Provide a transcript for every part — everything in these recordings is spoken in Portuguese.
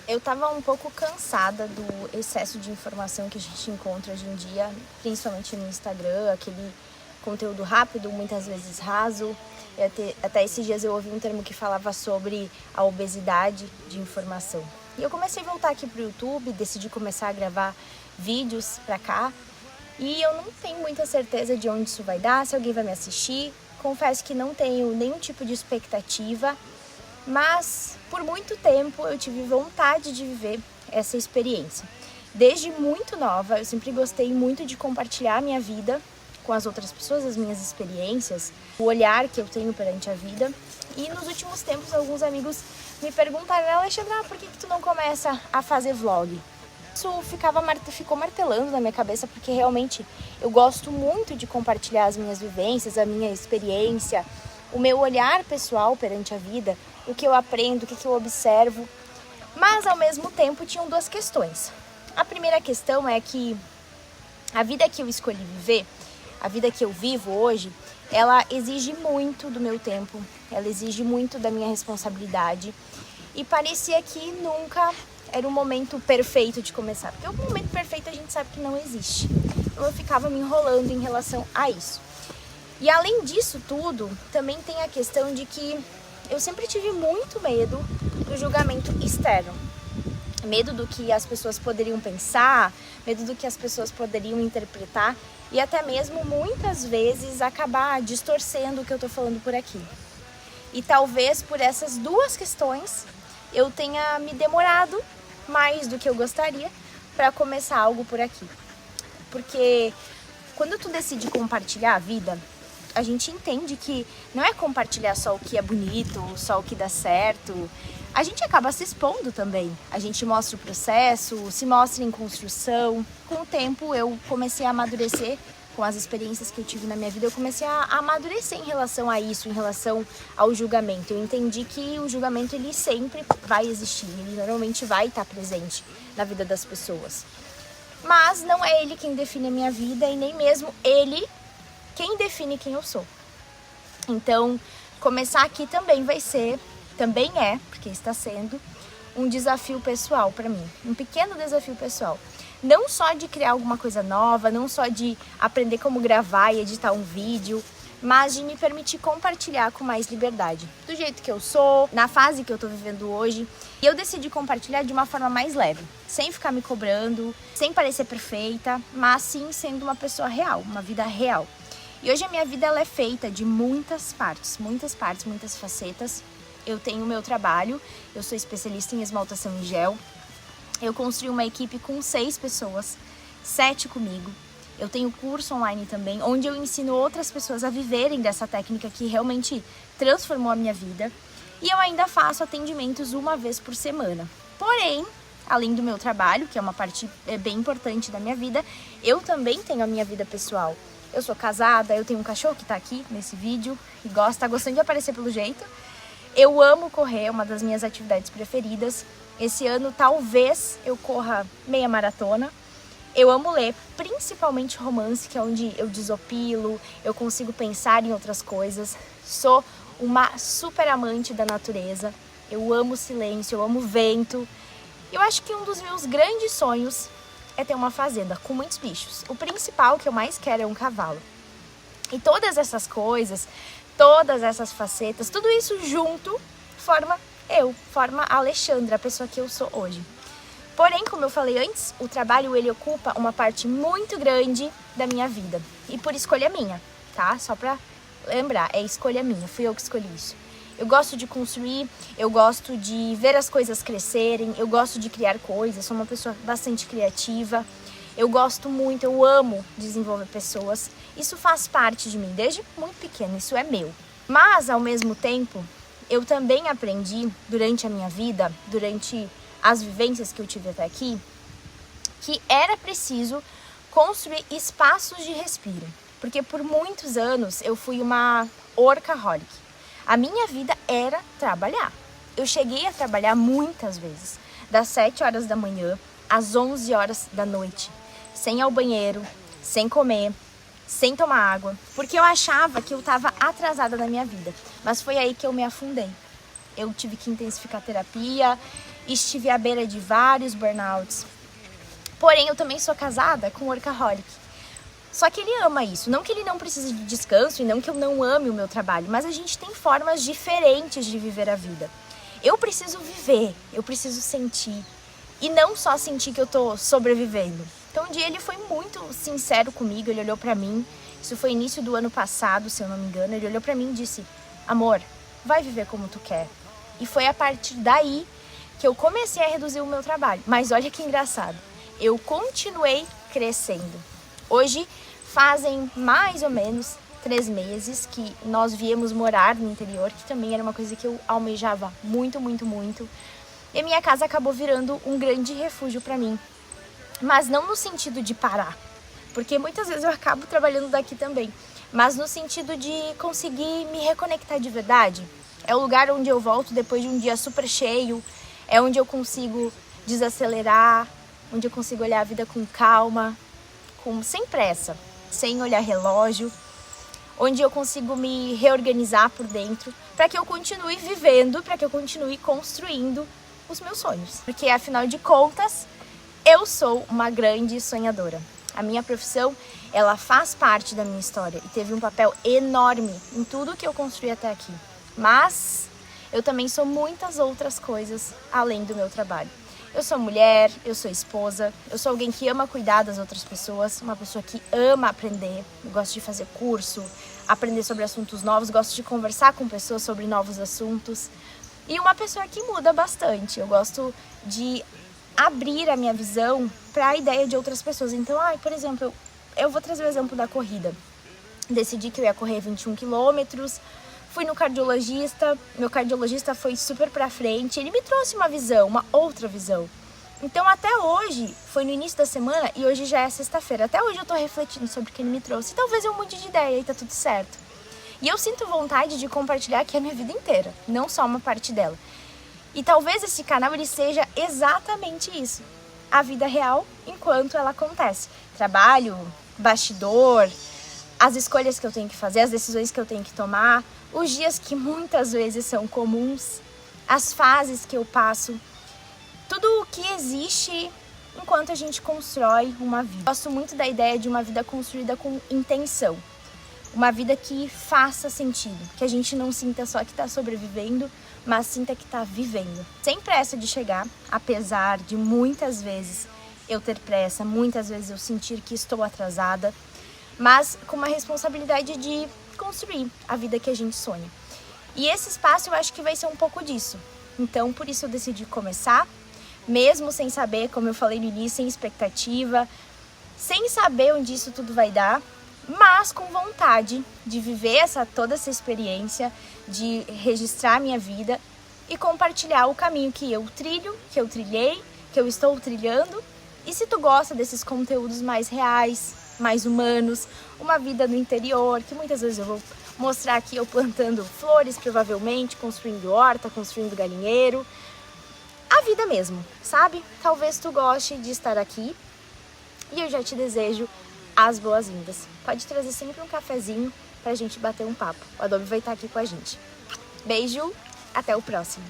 Eu estava um pouco cansada do excesso de informação que a gente encontra hoje em dia, principalmente no Instagram, aquele conteúdo rápido, muitas vezes raso. Até esses dias eu ouvi um termo que falava sobre a obesidade de informação. E eu comecei a voltar aqui pro YouTube, decidi começar a gravar vídeos pra cá. E eu não tenho muita certeza de onde isso vai dar, se alguém vai me assistir. Confesso que não tenho nenhum tipo de expectativa, mas por muito tempo eu tive vontade de viver essa experiência. Desde muito nova, eu sempre gostei muito de compartilhar a minha vida com as outras pessoas, as minhas experiências, o olhar que eu tenho perante a vida. E nos últimos tempos, alguns amigos me perguntaram: Alexandra, por que tu não começa a fazer vlog? Isso ficou martelando na minha cabeça, porque realmente eu gosto muito de compartilhar as minhas vivências, a minha experiência, o meu olhar pessoal perante a vida, o que eu aprendo, o que eu observo. Mas ao mesmo tempo tinham duas questões. A primeira questão é que a vida que eu escolhi viver, a vida que eu vivo hoje, ela exige muito do meu tempo, ela exige muito da minha responsabilidade. E parecia que nunca era o momento perfeito de começar. Porque o momento perfeito a gente sabe que não existe. Então eu ficava me enrolando em relação a isso. E além disso tudo, também tem a questão de que eu sempre tive muito medo do julgamento externo. Medo do que as pessoas poderiam pensar, medo do que as pessoas poderiam interpretar e até mesmo muitas vezes acabar distorcendo o que eu tô falando por aqui. E talvez por essas duas questões eu tenha me demorado mais do que eu gostaria para começar algo por aqui. Porque quando tu decide compartilhar a vida, a gente entende que não é compartilhar só o que é bonito, só o que dá certo. A gente acaba se expondo também. A gente mostra o processo, se mostra em construção. Com o tempo eu comecei a amadurecer, com as experiências que eu tive na minha vida, eu comecei a amadurecer em relação a isso, em relação ao julgamento. Eu entendi que o julgamento ele sempre vai existir, ele normalmente vai estar presente na vida das pessoas. Mas não é ele quem define a minha vida e nem mesmo ele quem define quem eu sou. Então, começar aqui também porque está sendo um desafio pessoal para mim, um pequeno desafio pessoal. Não só de criar alguma coisa nova, não só de aprender como gravar e editar um vídeo, mas de me permitir compartilhar com mais liberdade, do jeito que eu sou, na fase que eu tô vivendo hoje. E eu decidi compartilhar de uma forma mais leve, sem ficar me cobrando, sem parecer perfeita, mas sim sendo uma pessoa real, uma vida real. E hoje a minha vida ela é feita de muitas partes, muitas facetas. Eu tenho o meu trabalho, eu sou especialista em esmaltação em gel. Eu construí uma equipe com 6 pessoas, 7 comigo. Eu tenho curso online também, onde eu ensino outras pessoas a viverem dessa técnica que realmente transformou a minha vida. E eu ainda faço atendimentos uma vez por semana. Porém, além do meu trabalho, que é uma parte bem importante da minha vida, eu também tenho a minha vida pessoal. Eu sou casada, eu tenho um cachorro que tá aqui nesse vídeo e tá gostando de aparecer pelo jeito. Eu amo correr, é uma das minhas atividades preferidas. Esse ano talvez eu corra meia maratona. Eu amo ler, principalmente romance, que é onde eu desopilo, eu consigo pensar em outras coisas. Sou uma super amante da natureza. Eu amo silêncio, eu amo vento. Eu acho que um dos meus grandes sonhos é ter uma fazenda com muitos bichos. O principal que eu mais quero é um cavalo. E todas essas coisas, todas essas facetas, tudo isso junto forma a Alexandra, a pessoa que eu sou hoje. Porém, como eu falei antes, o trabalho ele ocupa uma parte muito grande da minha vida. E por escolha minha, tá? Só pra lembrar, é escolha minha, fui eu que escolhi isso. Eu gosto de construir, eu gosto de ver as coisas crescerem, eu gosto de criar coisas, sou uma pessoa bastante criativa. Eu gosto muito, eu amo desenvolver pessoas. Isso faz parte de mim desde muito pequeno, isso é meu. Mas, ao mesmo tempo, eu também aprendi durante a minha vida, durante as vivências que eu tive até aqui, que era preciso construir espaços de respiro. Porque por muitos anos eu fui uma workaholic. A minha vida era trabalhar. Eu cheguei a trabalhar muitas vezes, das 7 horas da manhã às 11 horas da noite, sem ir ao banheiro, sem comer, sem tomar água, porque eu achava que eu estava atrasada na minha vida. Mas foi aí que eu me afundei. eu tive que intensificar a terapia, estive à beira de vários burnouts. Porém, eu também sou casada com um workaholic. Só que ele ama isso. Não que ele não precise de descanso e não que eu não ame o meu trabalho, mas a gente tem formas diferentes de viver a vida. Eu preciso viver, eu preciso sentir. E não só sentir que eu tô sobrevivendo. Então, um dia ele foi muito sincero comigo, ele olhou pra mim. Isso foi início do ano passado, se eu não me engano. Ele olhou pra mim e disse: amor, vai viver como tu quer. E foi a partir daí que eu comecei a reduzir o meu trabalho. Mas olha que engraçado, eu continuei crescendo. Hoje fazem mais ou menos 3 meses que nós viemos morar no interior, que também era uma coisa que eu almejava muito, muito, muito. E a minha casa acabou virando um grande refúgio para mim. Mas não no sentido de parar, porque muitas vezes eu acabo trabalhando daqui também. Mas no sentido de conseguir me reconectar de verdade. É o lugar onde eu volto depois de um dia super cheio. É onde eu consigo desacelerar, onde eu consigo olhar a vida com calma, sem pressa, sem olhar relógio, onde eu consigo me reorganizar por dentro para que eu continue vivendo, para que eu continue construindo os meus sonhos. Porque, afinal de contas, eu sou uma grande sonhadora. A minha profissão, ela faz parte da minha história e teve um papel enorme em tudo que eu construí até aqui. Mas eu também sou muitas outras coisas além do meu trabalho. Eu sou mulher, eu sou esposa, eu sou alguém que ama cuidar das outras pessoas, uma pessoa que ama aprender, eu gosto de fazer curso, aprender sobre assuntos novos, gosto de conversar com pessoas sobre novos assuntos. E uma pessoa que muda bastante, eu gosto de abrir a minha visão para a ideia de outras pessoas. Então, por exemplo, eu vou trazer o exemplo da corrida. Decidi que eu ia correr 21 quilômetros, fui no cardiologista, meu cardiologista foi super pra frente, ele me trouxe uma visão, uma outra visão. Então até hoje, foi no início da semana e hoje já é sexta-feira, até hoje eu tô refletindo sobre o que ele me trouxe. Talvez eu mude de ideia e tá tudo certo. E eu sinto vontade de compartilhar aqui a minha vida inteira, não só uma parte dela. E talvez esse canal ele seja exatamente isso, a vida real enquanto ela acontece. Trabalho, bastidor, as escolhas que eu tenho que fazer, as decisões que eu tenho que tomar, os dias que muitas vezes são comuns, as fases que eu passo, tudo o que existe enquanto a gente constrói uma vida. Gosto muito da ideia de uma vida construída com intenção, uma vida que faça sentido, que a gente não sinta só que está sobrevivendo, mas sinta que está vivendo. Sem pressa de chegar, apesar de muitas vezes eu ter pressa, muitas vezes eu sentir que estou atrasada, mas com uma responsabilidade de construir a vida que a gente sonha. E esse espaço eu acho que vai ser um pouco disso. Então, por isso eu decidi começar, mesmo sem saber, como eu falei no início, sem expectativa, sem saber onde isso tudo vai dar, mas com vontade de viver toda essa experiência, de registrar a minha vida e compartilhar o caminho que eu trilho, que eu trilhei, que eu estou trilhando. E se tu gosta desses conteúdos mais reais, mais humanos, uma vida no interior, que muitas vezes eu vou mostrar aqui eu plantando flores, provavelmente, construindo horta, construindo galinheiro, a vida mesmo, sabe? Talvez tu goste de estar aqui e eu já te desejo as boas-vindas. Pode trazer sempre um cafezinho pra gente bater um papo. O Adobe vai estar aqui com a gente. Beijo, até o próximo.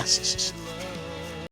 Shh.